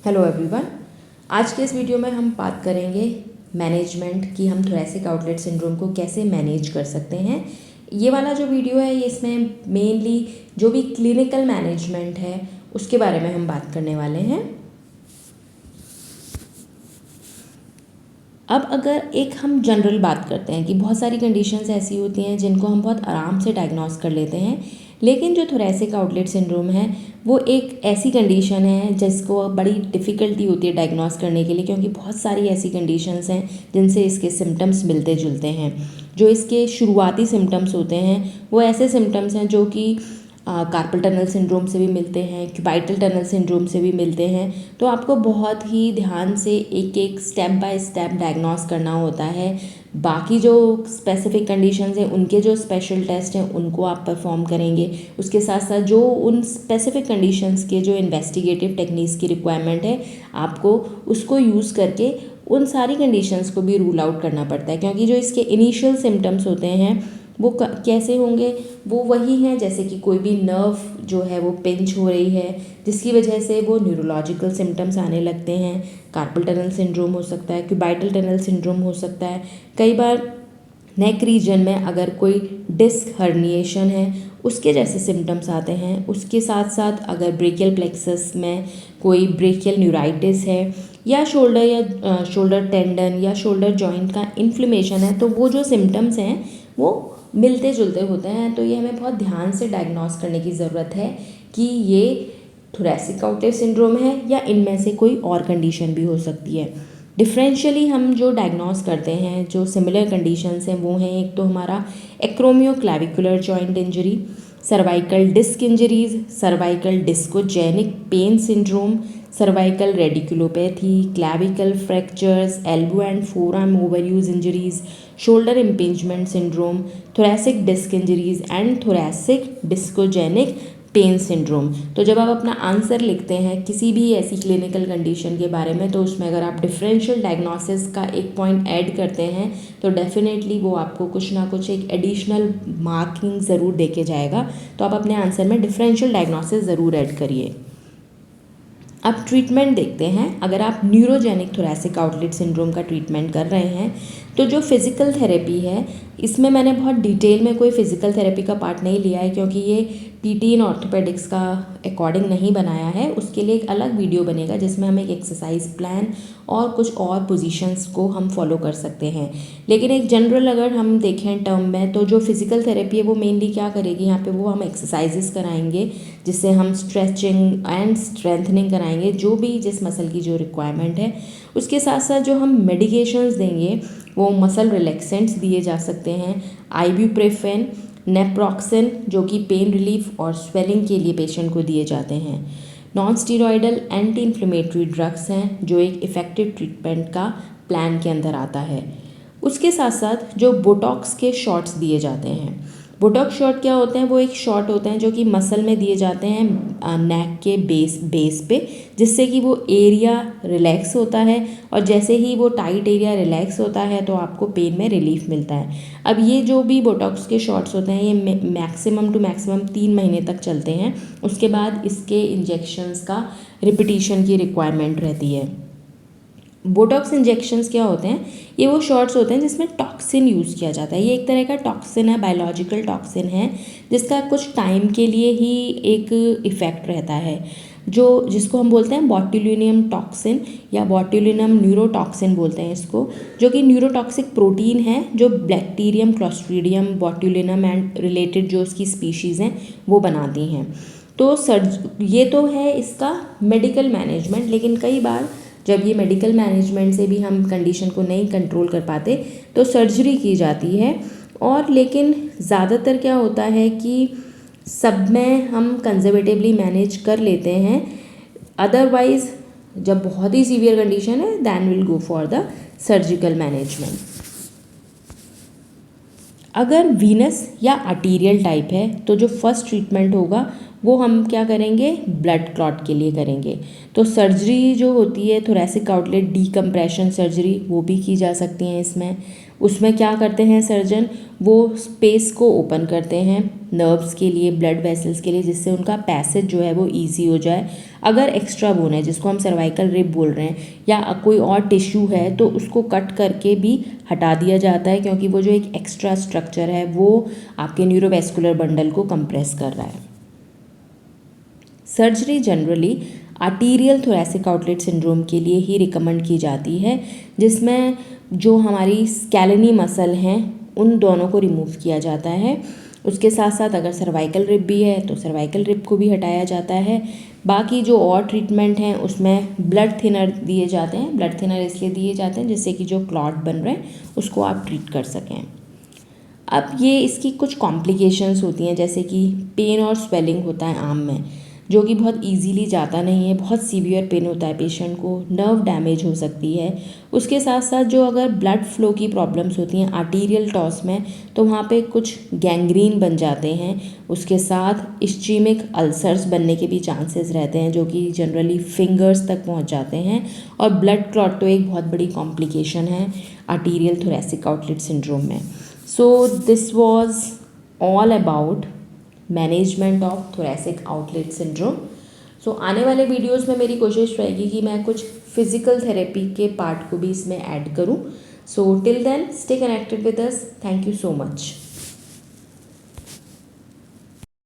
Hello everyone. आज के इस वीडियो में हम बात करेंगे मैनेजमेंट की, हम थोरेसिक आउटलेट सिंड्रोम को कैसे मैनेज कर सकते हैं। ये वाला जो वीडियो है ये इसमें मेनली जो भी क्लिनिकल मैनेजमेंट है उसके बारे में हम बात करने वाले हैं। अब अगर एक हम जनरल बात करते हैं कि बहुत सारी कंडीशंस ऐसी होती हैं जिनको हम बहुत आराम से डायग्नोस कर लेते हैं, लेकिन जो थोरेसिक आउटलेट सिंड्रोम है वो एक ऐसी कंडीशन है जिसको बड़ी डिफ़िकल्टी होती है डायग्नोस करने के लिए, क्योंकि बहुत सारी ऐसी कंडीशंस हैं जिनसे इसके सिम्टम्स मिलते जुलते हैं। जो इसके शुरुआती सिम्टम्स होते हैं वो ऐसे सिम्टम्स हैं जो कि कार्पल टनल सिंड्रोम से भी मिलते हैं, क्यूबाइटल टनल सिंड्रोम से भी मिलते हैं। तो आपको बहुत ही ध्यान से एक एक स्टेप बाय स्टेप डायग्नोस करना होता है। बाकी जो स्पेसिफिक कंडीशंस हैं उनके जो स्पेशल टेस्ट हैं उनको आप परफॉर्म करेंगे। उसके साथ साथ जो उन स्पेसिफिक कंडीशंस के जो इन्वेस्टिगेटिव टेक्निक्स की रिक्वायरमेंट है आपको उसको यूज़ करके उन सारी कंडीशंस को भी रूल आउट करना पड़ता है, क्योंकि जो इसके इनिशियल सिम्टम्स होते हैं वो कैसे होंगे, वो वही हैं जैसे कि कोई भी नर्व जो है वो पिंच हो रही है जिसकी वजह से वो न्यूरोलॉजिकल सिम्टम्स आने लगते हैं। कार्पल टनल सिंड्रोम हो सकता है, क्यूबाइटल टनल सिंड्रोम हो सकता है। कई बार नेक रीजन में अगर कोई डिस्क हर्निएशन है उसके जैसे सिम्टम्स आते हैं। उसके साथ साथ अगर ब्रेकियल प्लेक्सस में कोई ब्रेकियल न्यूराइटिस है या शोल्डर टेंडन या शोल्डर जॉइंट का इन्फ्लेमेशन है तो वो जो सिम्टम्स हैं वो मिलते जुलते होते हैं। तो ये हमें बहुत ध्यान से डायग्नोस करने की ज़रूरत है कि ये थोरेसिक आउटलेट सिंड्रोम है या इनमें से कोई और कंडीशन भी हो सकती है। डिफरेंशियली हम जो डायग्नोस करते हैं जो सिमिलर कंडीशंस हैं वो हैं, एक तो हमारा acromioclavicular joint injury, cervical disc injuries, cervical discogenic pain syndrome, cervical radiculopathy, clavicle fractures, elbow and forearm overuse injuries, shoulder impingement syndrome, thoracic disc injuries and thoracic discogenic pain syndrome. तो जब आप अपना आंसर लिखते हैं किसी भी ऐसी clinical condition के बारे में तो उसमें अगर आप डिफरेंशियल डायग्नोसिस का एक पॉइंट ऐड करते हैं तो डेफिनेटली वो आपको कुछ ना कुछ एक एडिशनल मार्किंग ज़रूर देके जाएगा। तो आप अपने आंसर में डिफरेंशियल डायग्नोसिस ज़रूर ऐड करिए। अब ट्रीटमेंट देखते हैं। अगर आप न्यूरोजेनिक थोरेसिक आउटलेट सिंड्रोम का ट्रीटमेंट कर रहे हैं तो जो फिज़िकल थेरेपी है इसमें मैंने बहुत डिटेल में कोई फ़िज़िकल थेरेपी का पार्ट नहीं लिया है, क्योंकि ये पीटी इन ऑर्थोपेडिक्स का अकॉर्डिंग नहीं बनाया है। उसके लिए एक अलग वीडियो बनेगा जिसमें हम एक एक्सरसाइज प्लान और कुछ और पोजीशंस को हम फॉलो कर सकते हैं। लेकिन एक जनरल अगर हम देखें टर्म में तो जो फिज़िकल थेरेपी है वो मेनली क्या करेगी, यहाँ पे वो हम एक्सरसाइजेस कराएंगे जिससे हम स्ट्रेचिंग एंड स्ट्रेंथनिंग कराएंगे जो भी जिस मसल की जो रिक्वायरमेंट है। उसके साथ साथ जो हम मेडिकेशंस देंगे वो मसल रिलैक्सेंट्स दिए जा सकते हैं, आइब्यूप्रोफेन, नेप्रॉक्सिन जो कि पेन रिलीफ और स्वेलिंग के लिए पेशेंट को दिए जाते हैं। Non steroidal anti inflammatory drugs हैं जो एक इफ़ेक्टिव ट्रीटमेंट का प्लान के अंदर आता है। उसके साथ साथ जो बोटॉक्स के शॉट्स दिए जाते हैं, बोटॉक्स शॉट क्या होते हैं, वो एक शॉट होते हैं जो कि मसल में दिए जाते हैं नेक के बेस पे, जिससे कि वो एरिया रिलैक्स होता है और जैसे ही वो टाइट एरिया रिलैक्स होता है तो आपको पेन में रिलीफ मिलता है। अब ये जो भी बोटॉक्स के शॉट्स होते हैं ये मैक्सिमम टू मैक्सिमम 3 महीने तक चलते हैं। उसके बाद इसके इंजेक्शंस का रिपीटिशन की रिक्वायरमेंट रहती है। बोटॉक्स इंजेक्शंस क्या होते हैं, ये वो शॉट्स होते हैं जिसमें टॉक्सिन यूज़ किया जाता है। ये एक तरह का टॉक्सिन है, बायोलॉजिकल टॉक्सिन है जिसका कुछ टाइम के लिए ही एक इफ़ेक्ट रहता है, जो जिसको हम बोलते हैं बॉट्यूलिनियम टॉक्सिन या बॉट्यूलिनम न्यूरोटॉक्सिन बोलते हैं इसको, जो कि न्यूरोटॉक्सिक प्रोटीन है जो बैक्टीरियम, क्लॉस्ट्रीडियम, बॉट्यूलिनम एंड रिलेटेड जो उसकी स्पीशीज़ हैं वो बनाती हैं। तो ये तो है इसका मेडिकल मैनेजमेंट। लेकिन कई बार जब ये मेडिकल मैनेजमेंट से भी हम कंडीशन को नहीं कंट्रोल कर पाते तो सर्जरी की जाती है। और लेकिन ज़्यादातर क्या होता है कि सब में हम कंजर्वेटिवली मैनेज कर लेते हैं। अदरवाइज़ जब बहुत ही सीवियर कंडीशन है then will go for the surgical management. अगर वीनस या आर्टीरियल टाइप है तो जो फर्स्ट ट्रीटमेंट होगा वो हम क्या करेंगे, ब्लड क्लॉट के लिए करेंगे। तो सर्जरी जो होती है थोरेसिक आउटलेट डीकम्प्रेशन सर्जरी वो भी की जा सकती है इसमें। उसमें क्या करते हैं सर्जन, वो स्पेस को ओपन करते हैं नर्व्स के लिए, ब्लड वेसल्स के लिए, जिससे उनका पैसेज जो है वो ईजी हो जाए। अगर एक्स्ट्रा बोन है जिसको हम सर्वाइकल रिब बोल रहे हैं या कोई और टिश्यू है तो उसको कट करके भी हटा दिया जाता है, क्योंकि वो जो एक एक्स्ट्रा स्ट्रक्चर है वो आपके न्यूरोवेस्कुलर बंडल को कंप्रेस कर रहा है। Surgery generally arterial thoracic outlet syndrome के लिए ही रिकमेंड की जाती है, जिसमें जो हमारी स्कैलेनी मसल हैं उन दोनों को रिमूव किया जाता है। उसके साथ साथ अगर सर्वाइकल रिब भी है तो सर्वाइकल रिब को भी हटाया जाता है। बाकी जो और ट्रीटमेंट हैं उसमें ब्लड थिनर दिए जाते हैं। ब्लड थिनर इसलिए दिए जाते हैं जिससे कि जो क्लॉट बन रहे हैं उसको आप ट्रीट कर सकें। अब ये इसकी कुछ कॉम्प्लिकेशंस होती हैं, जैसे कि पेन और स्वेलिंग होता है आम में, जो कि बहुत इजीली जाता नहीं है, बहुत सीवियर पेन होता है पेशेंट को, नर्व डैमेज हो सकती है। उसके साथ साथ जो अगर ब्लड फ्लो की प्रॉब्लम्स होती हैं आर्टीरियल टॉस में, तो वहाँ पे कुछ गैंग्रीन बन जाते हैं। उसके साथ इस्चीमिक अल्सर्स बनने के भी चांसेस रहते हैं, जो कि जनरली फिंगर्स तक पहुँच जाते हैं। और ब्लड क्लॉट तो एक बहुत बड़ी कॉम्प्लिकेशन है आर्टीरियल थोरैसिक आउटलेट सिंड्रोम में। So this was all about management of thoracic outlet syndrome. So आने वाले वीडियोस में मेरी कोशिश रहेगी कि मैं कुछ फिजिकल थेरेपी के पार्ट को भी इसमें ऐड करूं। So till then stay connected with us. Thank you so much.